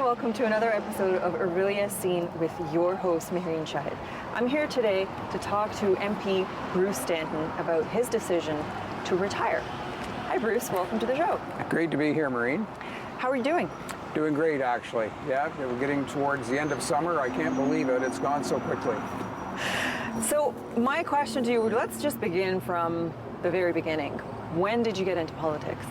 welcome to another episode of Orillia Scene with your host, Mehreen. I'm here today to talk to MP Bruce Stanton about his decision to retire. Hi Bruce, welcome to the show. Great to be here, Mehreen. How are you doing? Doing great, actually. Yeah, we're getting towards the end of summer. I can't believe it. It's gone so quickly. So my question to you, let's just begin from the very beginning. When did you get into politics?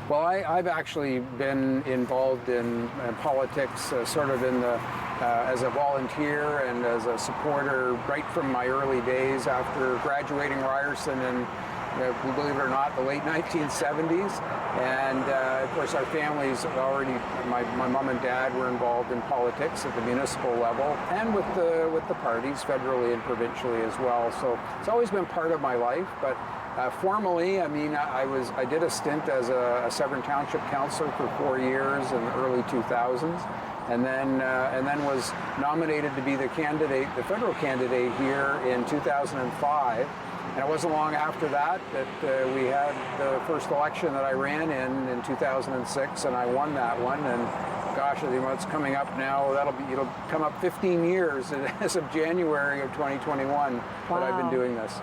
Well, I've actually been involved in politics sort of in the as a volunteer and as a supporter right from my early days after graduating Ryerson in, believe it or not, the late 1970s. And of course, our families already, my mom and dad were involved in politics at the municipal level and with the parties, federally and provincially as well. So it's always been part of my life. But formally, I mean, I did a stint as a Severan Township councillor for 4 years in the early 2000s, and then was nominated to be the federal candidate here in 2005. And it wasn't long after that we had the first election that I ran in 2006, and I won that one. And gosh, it's coming up now. It'll come up 15 years as of January of 2021 that I've been doing this.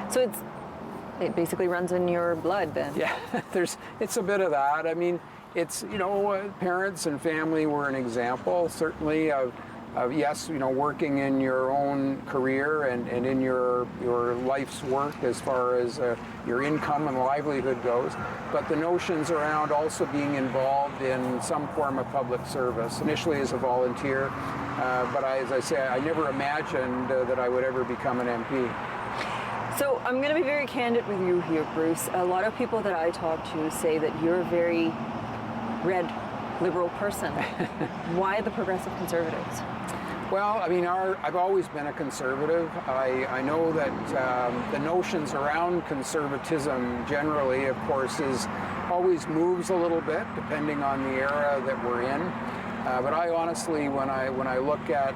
So it basically runs in your blood then. Yeah, it's a bit of that. I mean, it's, parents and family were an example, certainly, of yes, working in your own career and in your life's work as far as your income and livelihood goes, but the notions around also being involved in some form of public service, initially as a volunteer, but as I say, I never imagined that I would ever become an MP. So I'm going to be very candid with you here, Bruce. A lot of people that I talk to say that you're a very red liberal person. Why the progressive conservatives? Well, I mean, I've always been a conservative. I know that the notions around conservatism generally, of course, always moves a little bit depending on the era that we're in. But I honestly, when I look at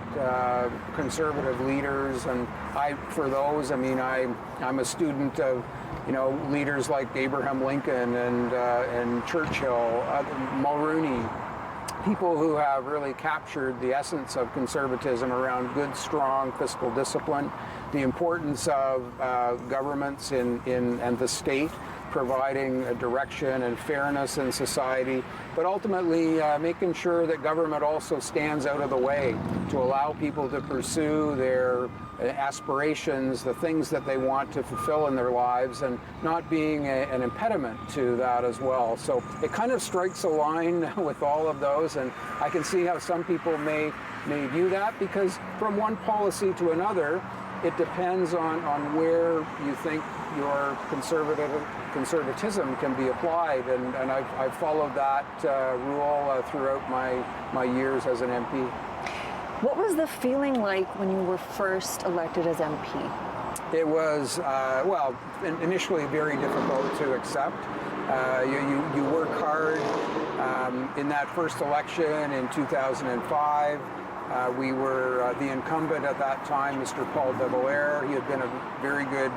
conservative leaders, and I'm a student of leaders like Abraham Lincoln and Churchill, Mulrooney, people who have really captured the essence of conservatism around good, strong fiscal discipline, the importance of governments and the state providing a direction and fairness in society, but ultimately making sure that government also stands out of the way to allow people to pursue their aspirations, the things that they want to fulfill in their lives, and not being an impediment to that as well. So it kind of strikes a line with all of those, and I can see how some people may view that, because from one policy to another, it depends on where you think your conservatism can be applied, and I've followed that rule throughout my years as an MP. What was the feeling like when you were first elected as MP? It was, initially very difficult to accept. You work hard. In that first election in 2005, we were the incumbent at that time, Mr. Paul de Valère. He had been a very good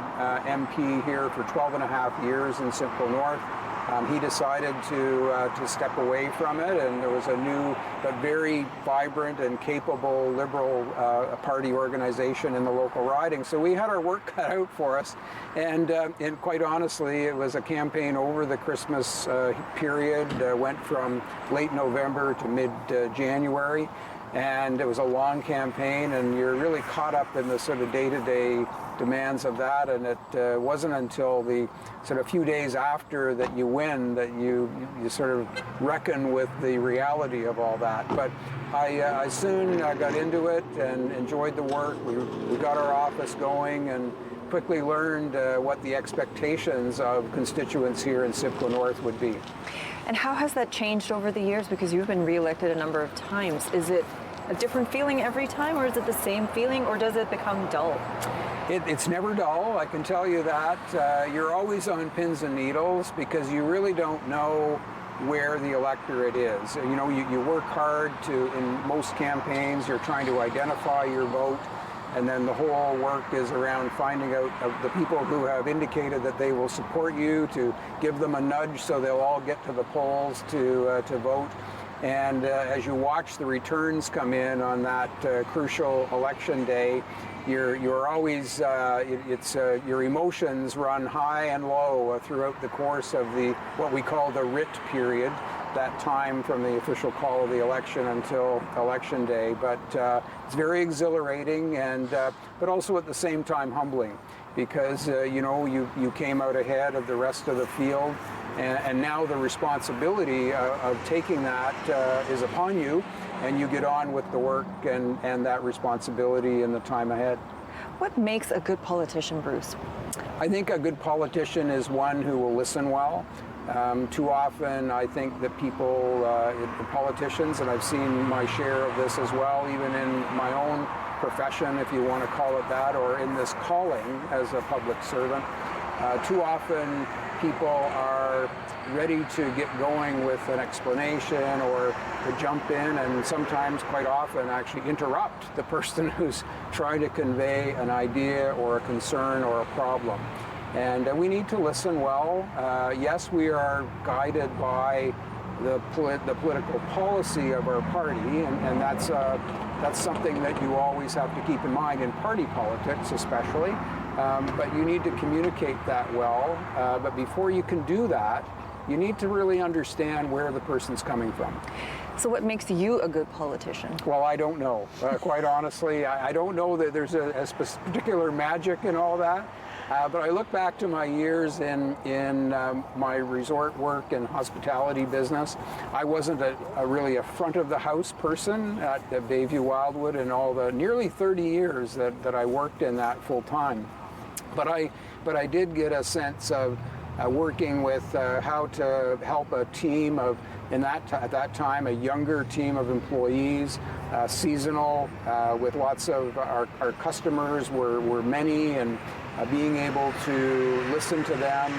MP here for 12 and a half years in Simcoe North. He decided to step away from it, and there was a new but very vibrant and capable Liberal party organization in the local riding. So we had our work cut out for us, and quite honestly, it was a campaign over the Christmas period, went from late November to mid-January. And it was a long campaign, and you're really caught up in the sort of day-to-day demands of that. And it wasn't until the sort of few days after that you win that you sort of reckon with the reality of all that. But I soon got into it and enjoyed the work. We got our office going and quickly learned what the expectations of constituents here in Simcoe North would be. And how has that changed over the years? Because you've been re-elected a number of times. Is it a different feeling every time, or is it the same feeling, or does it become dull? It's never dull, I can tell you that. You're always on pins and needles because you really don't know where the electorate is. You work hard in most campaigns, you're trying to identify your vote, and then the whole work is around finding out of the people who have indicated that they will support you, to give them a nudge so they'll all get to the polls to vote. And as you watch the returns come in on that crucial election day, you're always, your emotions run high and low throughout the course of what we call the writ period, that time from the official call of the election until election day. But it's very exhilarating, and but also at the same time humbling, because you came out ahead of the rest of the field, and now the responsibility of taking that is upon you, and you get on with the work and that responsibility in the time ahead. What makes a good politician, Bruce? I think a good politician is one who will listen well. Too often, I think that people, politicians, and I've seen my share of this as well, even in my own profession, if you want to call it that, or in this calling as a public servant, too often people are ready to get going with an explanation or to jump in, and sometimes, quite often, actually interrupt the person who's trying to convey an idea or a concern or a problem. And we need to listen well. Yes, we are guided by the political policy of our party, and that's something that you always have to keep in mind in party politics, especially. But you need to communicate that well. But before you can do that, you need to really understand where the person's coming from. So what makes you a good politician? Well, I don't know. Quite honestly, I don't know that there's a particular magic in all that. But I look back to my years in my resort work and hospitality business. I wasn't really a front of the house person at Bayview Wildwood in all the nearly 30 years that I worked in that full time. But I did get a sense of working with how to help a team of, at that time, a younger team of employees, seasonal, with lots of our customers were many, and being able to listen to them,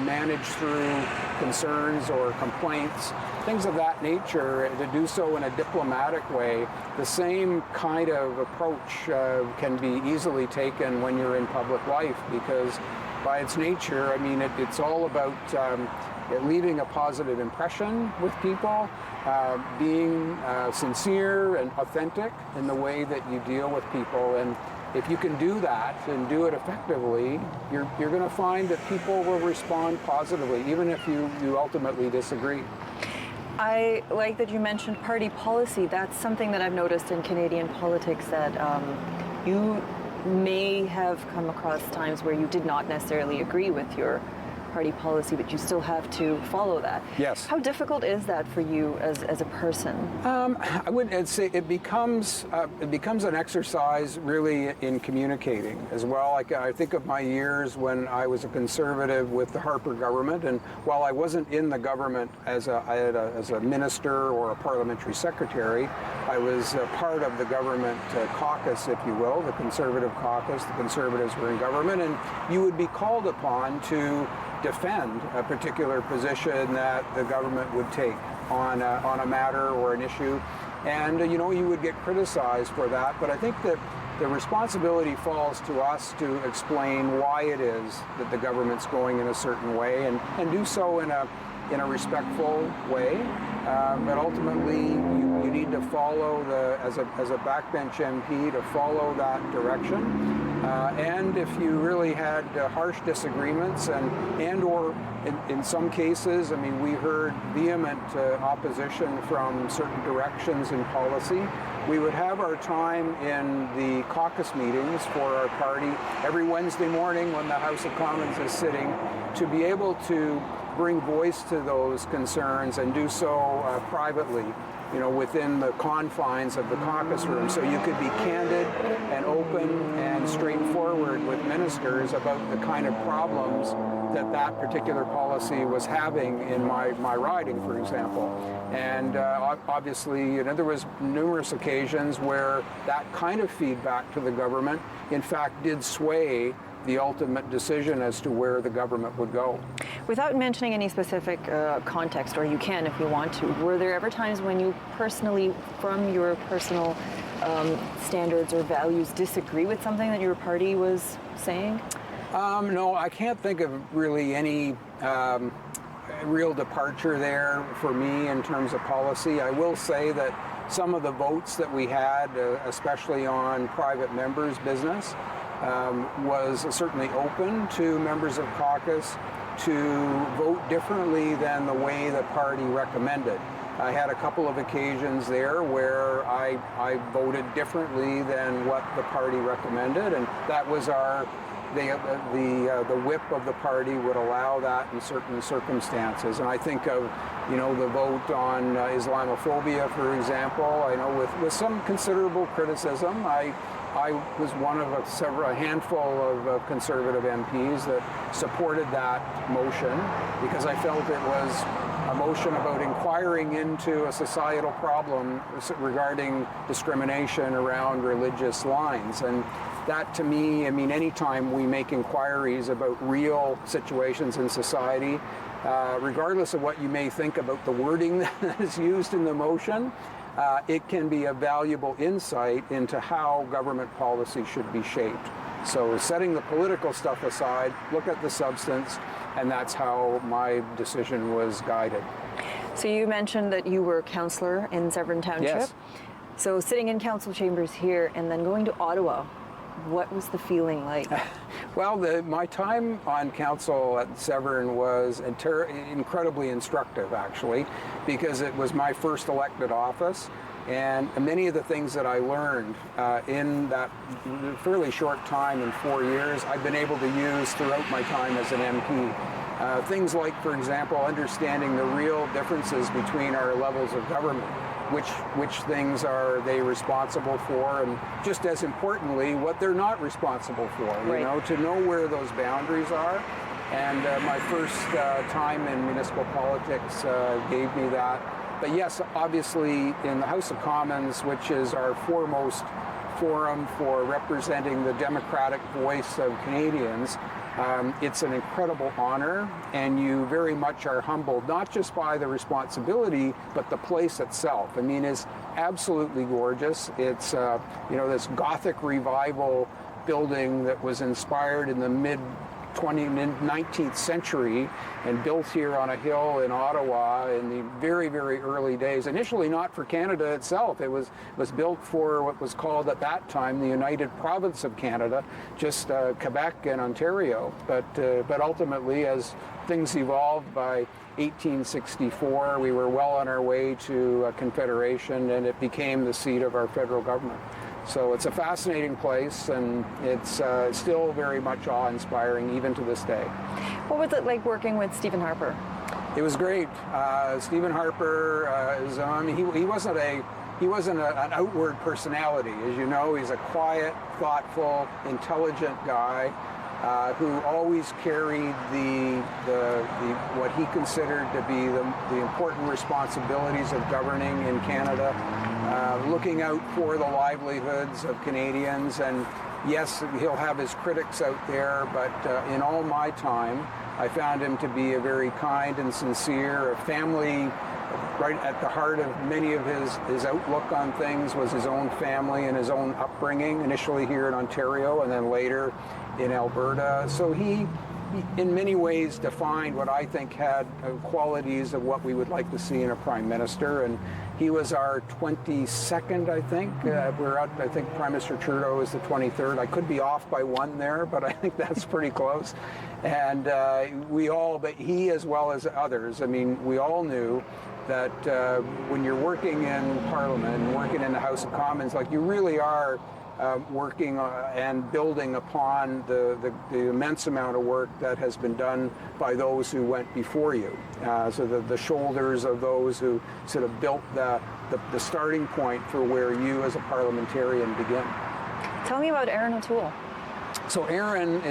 manage through concerns or complaints, things of that nature, to do so in a diplomatic way. The same kind of approach can be easily taken when you're in public life, because by its nature, I mean, it's all about leaving a positive impression with people, being sincere and authentic in the way that you deal with people. And if you can do that and do it effectively, you're going to find that people will respond positively, even if you ultimately disagree. I like that you mentioned party policy. That's something that I've noticed in Canadian politics, that you may have come across times where you did not necessarily agree with your party policy, but you still have to follow that. Yes. How difficult is that for you as a person? I would say it becomes an exercise really in communicating as well. Like, I think of my years when I was a Conservative with the Harper government, and while I wasn't in the government as a minister or a parliamentary secretary, I was part of the government caucus, if you will, the Conservative caucus. The Conservatives were in government, and you would be called upon to defend a particular position that the government would take on a matter or an issue, and you would get criticized for that. But I think that the responsibility falls to us to explain why it is that the government's going in a certain way, and do so in a respectful way. But ultimately, you need to follow as a backbench MP, to follow that direction. And if you really had harsh disagreements and or in some cases, I mean, we heard vehement opposition from certain directions in policy, we would have our time in the caucus meetings for our party every Wednesday morning when the House of Commons is sitting, to be able to bring voice to those concerns and do so privately, within the confines of the caucus room, so you could be candid and open and straightforward with ministers about the kind of problems that particular policy was having in my riding, for example. And obviously, there was numerous occasions where that kind of feedback to the government, in fact, did sway the ultimate decision as to where the government would go. Without mentioning any specific context, or you can if you want to, were there ever times when you personally, from your personal standards or values, disagree with something that your party was saying? No, I can't think of really any a real departure there for me in terms of policy. I will say that some of the votes that we had, especially on private members' business, was certainly open to members of caucus to vote differently than the way the party recommended. I had a couple of occasions there where I voted differently than what the party recommended, and that was the whip of the party would allow that in certain circumstances. And I think of, the vote on Islamophobia, for example. I know with some considerable criticism, I was one of a handful of conservative MPs that supported that motion because I felt it was a motion about inquiring into a societal problem regarding discrimination around religious lines. And that, to me, anytime we make inquiries about real situations in society, regardless of what you may think about the wording that is used in the motion, it can be a valuable insight into how government policy should be shaped. So setting the political stuff aside, look at the substance, and that's how my decision was guided. So you mentioned that you were a councillor in Severan Township. Yes. So sitting in council chambers here and then going to Ottawa, what was the feeling like? Well, my time on council at Severan was incredibly instructive, actually, because it was my first elected office. And many of the things that I learned in that fairly short time, in 4 years, I've been able to use throughout my time as an MP. Things like, for example, understanding the real differences between our levels of government. Which things are they responsible for, and just as importantly, what they're not responsible for, right. To know where those boundaries are. And my first time in municipal politics gave me that. But yes, obviously in the House of Commons, which is our foremost forum for representing the democratic voice of Canadians, it's an incredible honor, and you very much are humbled, not just by the responsibility, but the place itself. It's absolutely gorgeous. It's, this Gothic revival building that was inspired in the mid-19th century and built here on a hill in Ottawa in the very, very early days. Initially not for Canada itself. It was built for what was called at that time the United Province of Canada, just Quebec and Ontario. But ultimately, as things evolved, by 1864, we were well on our way to a confederation, and it became the seat of our federal government. So it's a fascinating place, and it's still very much awe-inspiring even to this day. What was it like working with Stephen Harper? It was great. Stephen Harper he wasn't an outward personality. As you know, he's a quiet, thoughtful, intelligent guy who always carried what he considered to be the important responsibilities of governing in Canada, looking out for the livelihoods of Canadians. And yes, he'll have his critics out there, but in all my time, I found him to be a very kind and sincere, a family. Right at the heart of many of his outlook on things was his own family and his own upbringing, initially here in Ontario and then later in Alberta. So he in many ways defined what I think had qualities of what we would like to see in a prime minister. And he was our 22nd, I think. I think Prime Minister Trudeau is the 23rd. I could be off by one there, but I think that's pretty close. And but he as well as others, we all knew that when you're working in Parliament and working in the House of Commons, you really are working and building upon the immense amount of work that has been done by those who went before you. So the shoulders of those who sort of built the starting point for where you as a parliamentarian begin. Tell me about Aaron O'Toole. So Aaron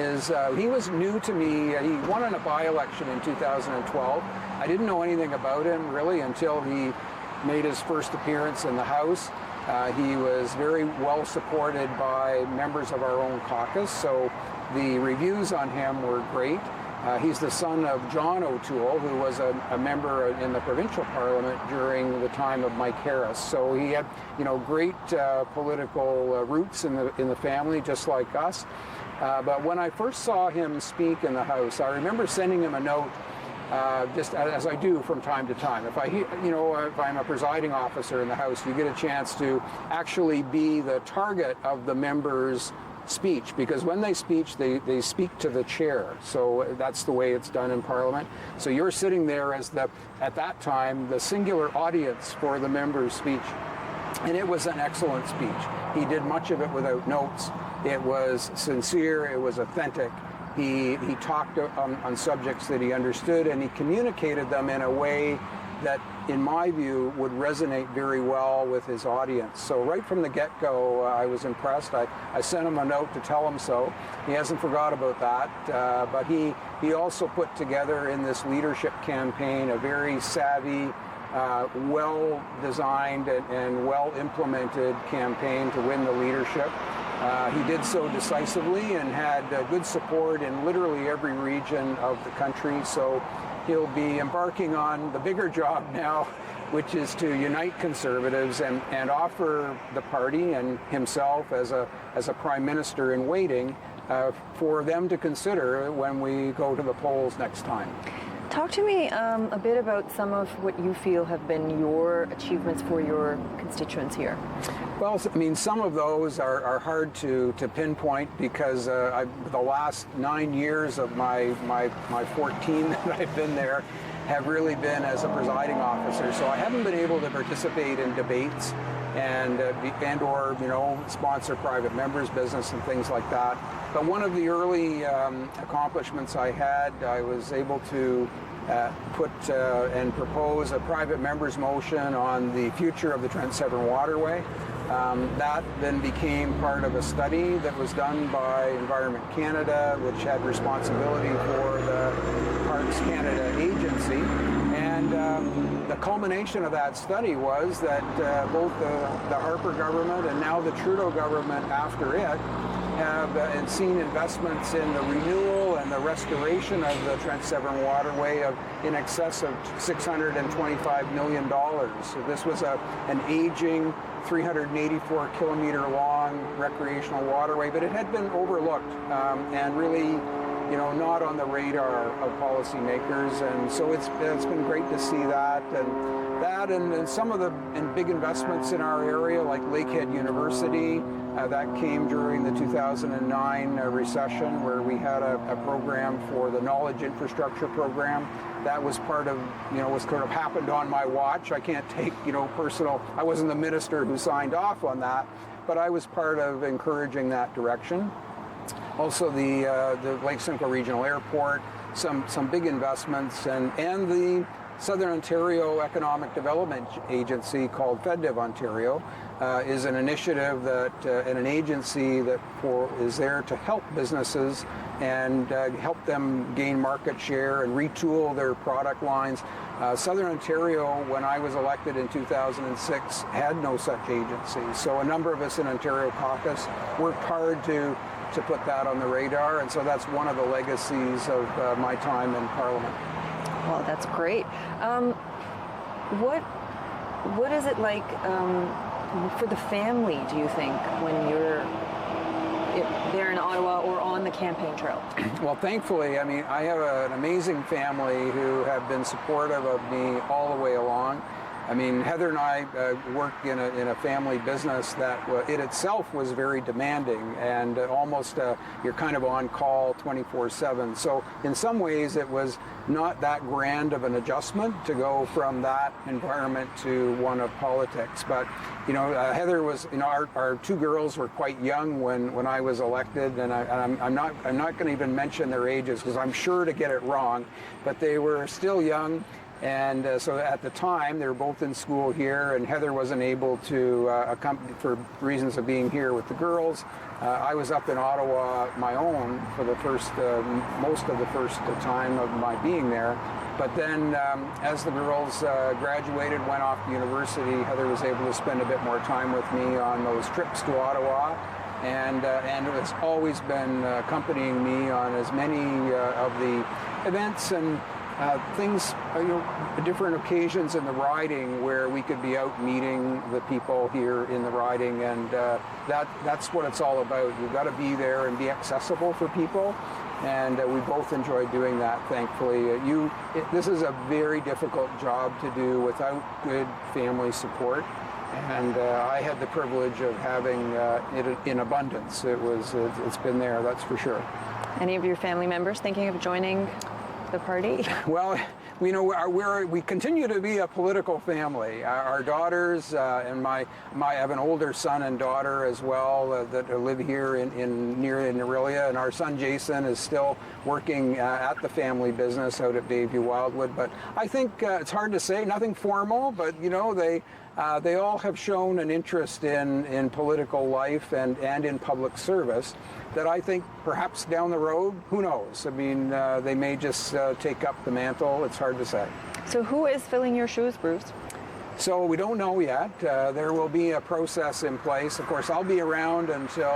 he was new to me. He won in a by-election in 2012. I didn't know anything about him really until he made his first appearance in the House. He was very well supported by members of our own caucus, so the reviews on him were great. He's the son of John O'Toole, who was a member in the provincial parliament during the time of Mike Harris. So he had, great political roots in the family, just like us. But when I first saw him speak in the House, I remember sending him a note just as I do from time to time. If if I'm a presiding officer in the House, you get a chance to actually be the target of the members' speech, because when they speak to the chair. So that's the way it's done in Parliament. So you're sitting there as at that time, the singular audience for the member's speech. And it was an excellent speech. He did much of it without notes. It was sincere, it was authentic. He talked on subjects that he understood, and he communicated them in a way that, in my view, would resonate very well with his audience. So right from the get-go, I was impressed. I sent him a note to tell him so. He hasn't forgot about that, but he also put together in this leadership campaign a very savvy, well-designed and well-implemented campaign to win the leadership. He did so decisively and had good support in literally every region of the country. So he'll be embarking on the bigger job now, which is to unite Conservatives and offer the party and himself as a Prime Minister in waiting for them to consider when we go to the polls next time. Talk to me a bit about some of what you feel have been your achievements for your constituents here. Well, I mean, some of those are hard to pinpoint because the last 9 years of my 14 that I've been there have really been as a presiding officer. So I haven't been able to participate in debates and or sponsor private members' business and things like that. But one of the early accomplishments I had, I was able to put and propose a private members' motion on the future of the Trent-Severan Waterway. That then became part of a study that was done by Environment Canada, which had responsibility for the Parks Canada agency. And the culmination of that study was that both the Harper government and now the Trudeau government after it have seen investments in the renewal and the restoration of the Trent-Severan Waterway of in excess of $625 million. So this was an aging 384-kilometer long recreational waterway, but it had been overlooked and really not on the radar of policymakers, and so it's been great to see that and some of the big investments in our area, like Lakehead University, that came during the 2009 recession, where we had a program for the Knowledge Infrastructure Program. That was part of, was kind of happened on my watch. I can't take, personal, I wasn't the minister who signed off on that, but I was part of encouraging that direction. Also the Lake Simcoe Regional Airport, some big investments, and the Southern Ontario Economic Development Agency called FedDev Ontario is an initiative that and an agency that is there to help businesses and help them gain market share and retool their product lines. Southern Ontario, when I was elected in 2006, had no such agency. So a number of us in Ontario Caucus worked hard to put that on the radar, and so that's one of the legacies of my time in Parliament. Well, that's great. What is it like for the family, do you think, when you're there in Ottawa or on the campaign trail? Well, thankfully, I mean, I have an amazing family who have been supportive of me all the way along. I mean, Heather and I work in a family business that it itself was very demanding and almost you're kind of on call 24/7. So in some ways it was not that grand of an adjustment to go from that environment to one of politics. But Heather was, our two girls were quite young when I was elected, and I'm not going to even mention their ages because I'm sure to get it wrong, but they were still young. And so at the time, they were both in school here, and Heather wasn't able to accompany for reasons of being here with the girls. I was up in Ottawa my own for the most of the first time of my being there. But then as the girls graduated, went off to university, Heather was able to spend a bit more time with me on those trips to Ottawa. And it's always been accompanying me on as many of the events and things, different occasions in the riding where we could be out meeting the people here in the riding, and that's what it's all about. You've got to be there and be accessible for people, and we both enjoy doing that, thankfully. This is a very difficult job to do without good family support, and I had the privilege of having it in abundance. It's been there, that's for sure. Any of your family members thinking of joining the party? Well, we continue to be a political family. Our daughters and I have an older son and daughter as well that live here near Orillia, and our son Jason is still working at the family business out at Bayview Wildwood. But I think it's hard to say, nothing formal, but they all have shown an interest in political life and in public service that I think perhaps down the road, who knows? I mean, they may just take up the mantle. It's hard to say. So who is filling your shoes, Bruce? So we don't know yet. There will be a process in place. Of course, I'll be around until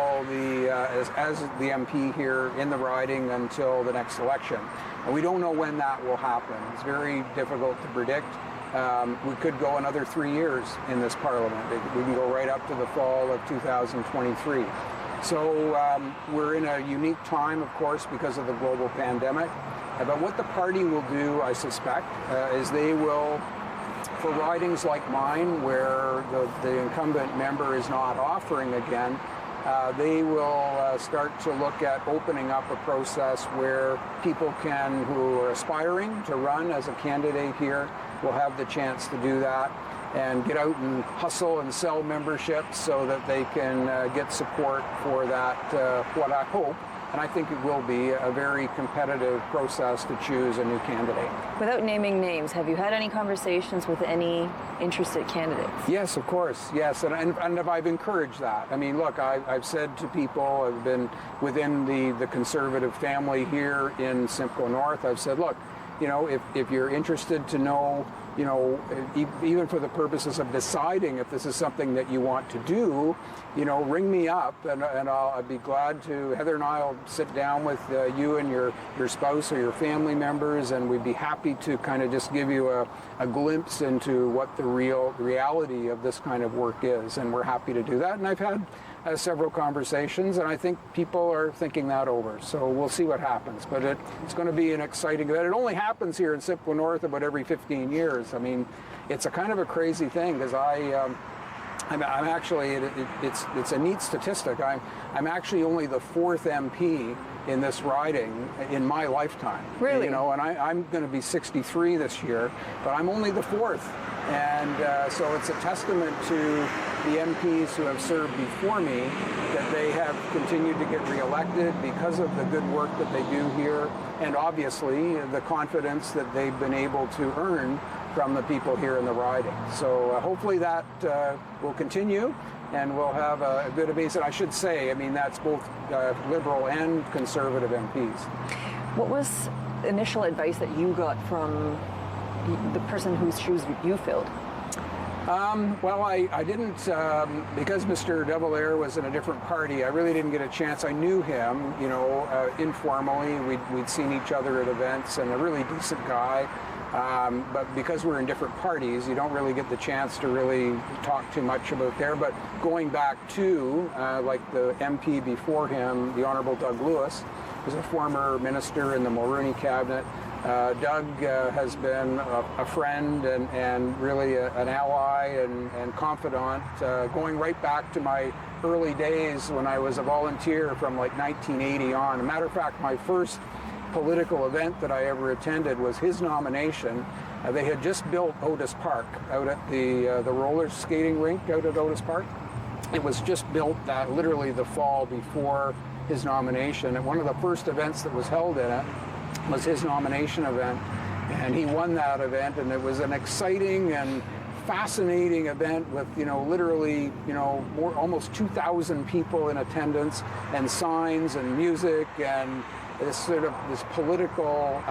as the MP here in the riding until the next election. And we don't know when that will happen. It's very difficult to predict. We could go another 3 years in this parliament. We can go right up to the fall of 2023. So we're in a unique time, of course, because of the global pandemic. But what the party will do, I suspect, is they will, for ridings like mine, where the incumbent member is not offering again, they will start to look at opening up a process where people who are aspiring to run as a candidate here will have the chance to do that and get out and hustle and sell memberships so that they can get support for that, what I hope, and I think it will be, a very competitive process to choose a new candidate. Without naming names, have you had any conversations with any interested candidates? Yes, of course, yes, and I've encouraged that. I mean, look, I've said to people, I've been within the conservative family here in Simcoe North, I've said, look, if you're interested to know, even for the purposes of deciding if this is something that you want to do, ring me up and I'd be glad to, Heather and I'll sit down with you and your spouse or your family members, and we'd be happy to kind of just give you a glimpse into what the reality of this kind of work is, and we're happy to do that. And I've had several conversations, and I think people are thinking that over. So we'll see what happens. But it's going to be an exciting event. It only happens here in Simcoe North about every 15 years. I mean, it's a kind of a crazy thing because I'm actually, it's a neat statistic. I'm actually only the 4th MP in this riding in my lifetime. Really? And I'm going to be 63 this year, but I'm only the 4th. And so it's a testament to the MPs who have served before me that they have continued to get reelected because of the good work that they do here, and obviously the confidence that they've been able to earn from the people here in the riding. So hopefully that will continue, and we'll have a good base. And I should say, I mean, that's both Liberal and Conservative MPs. What was initial advice that you got from the person whose shoes you filled? Well, I didn't, because Mr. De Valera was in a different party, I really didn't get a chance. I knew him, informally. We'd seen each other at events, and a really decent guy. But because we're in different parties, you don't really get the chance to really talk too much about there. But going back to, like the MP before him, the Honourable Doug Lewis, who's a former minister in the Mulroney cabinet. Doug has been a friend and really an ally and confidant, going right back to my early days when I was a volunteer from like 1980 on. As a matter of fact, my first political event that I ever attended was his nomination. They had just built Otis Park out at the roller skating rink out at Otis Park. It was just built literally the fall before his nomination. And one of the first events that was held in it was his nomination event, and he won that event, and it was an exciting and fascinating event with literally almost 2,000 people in attendance, and signs and music, and this political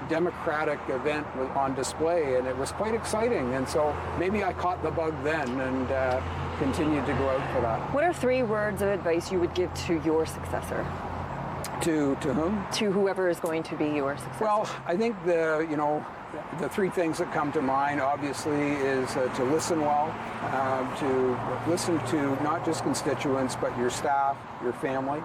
democratic event was on display, and it was quite exciting. And so maybe I caught the bug then and continued to go out for that. What are 3 words of advice you would give to your successor? To whom? To whoever is going to be your successor. Well, I think the three things that come to mind, obviously, is to listen well, to listen to not just constituents, but your staff, your family.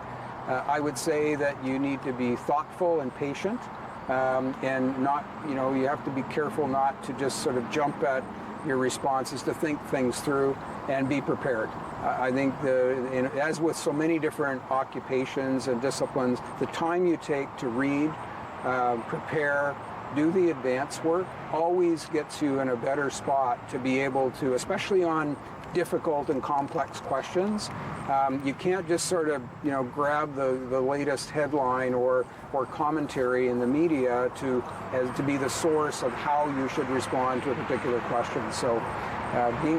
I would say that you need to be thoughtful and patient, and not, you have to be careful not to just sort of jump at your responses, to think things through and be prepared. I think, as with so many different occupations and disciplines, the time you take to read, prepare, do the advance work always gets you in a better spot to be able to, especially on difficult and complex questions. You can't just sort of, grab the latest headline or commentary in the media to be the source of how you should respond to a particular question. So,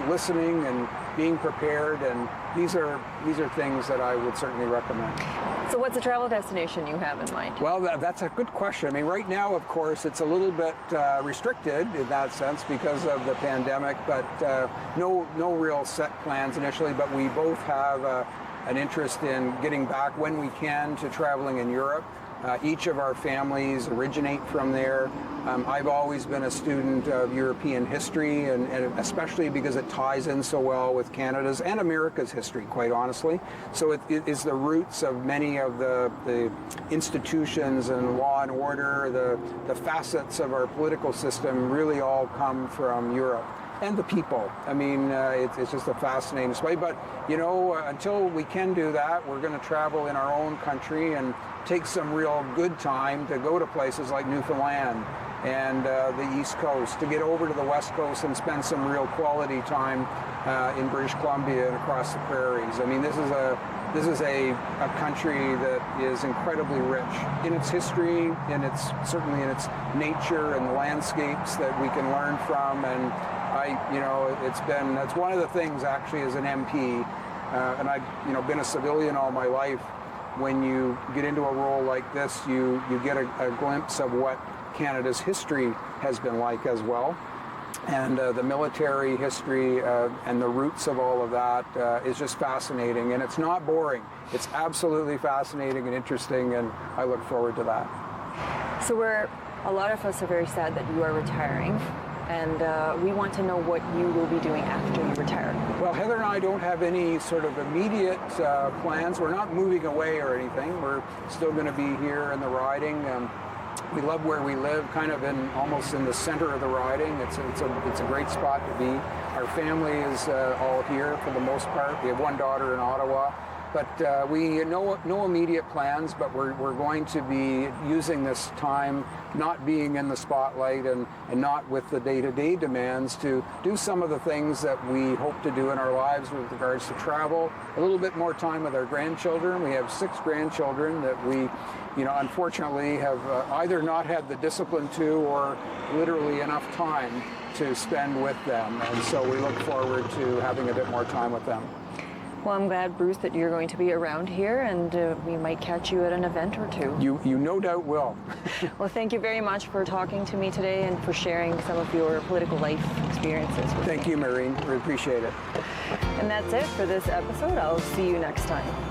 listening and being prepared, and these are things that I would certainly recommend. So what's a travel destination you have in mind? Well, that's a good question. I mean, right now, of course, it's a little bit restricted in that sense because of the pandemic, but no real set plans initially, but we both have an interest in getting back when we can to traveling in Europe. Each of our families originate from there. I've always been a student of European history, and especially because it ties in so well with Canada's and America's history, quite honestly. So it is the roots of many of the institutions and law and order, the facets of our political system really all come from Europe. And the people. I mean, it's just a fascinating space. But, until we can do that, we're going to travel in our own country and take some real good time to go to places like Newfoundland and the East Coast, to get over to the West Coast and spend some real quality time in British Columbia and across the prairies. I mean, this is a country that is incredibly rich in its history, certainly in its nature and the landscapes that we can learn from. And that's one of the things actually as an MP, and I've been a civilian all my life. When you get into a role like this, you get a glimpse of what Canada's history has been like as well. And the military history and the roots of all of that is just fascinating, and it's not boring. It's absolutely fascinating and interesting, and I look forward to that. So a lot of us are very sad that you are retiring, and we want to know what you will be doing after you retire. Well, Heather and I don't have any sort of immediate plans. We're not moving away or anything. We're still going to be here in the riding. We love where we live, kind of almost in the center of the riding. It's a great spot to be. Our family is all here for the most part. We have one daughter in Ottawa. But we no immediate plans, but we're going to be using this time not being in the spotlight and not with the day-to-day demands to do some of the things that we hope to do in our lives with regards to travel, a little bit more time with our grandchildren. We have 6 grandchildren that we, unfortunately have either not had the discipline to or literally enough time to spend with them. And so we look forward to having a bit more time with them. Well, I'm glad, Bruce, that you're going to be around here, and we might catch you at an event or two. You no doubt will. Well, thank you very much for talking to me today and for sharing some of your political life experiences with me. Thank you, Mehreen. We appreciate it. And that's it for this episode. I'll see you next time.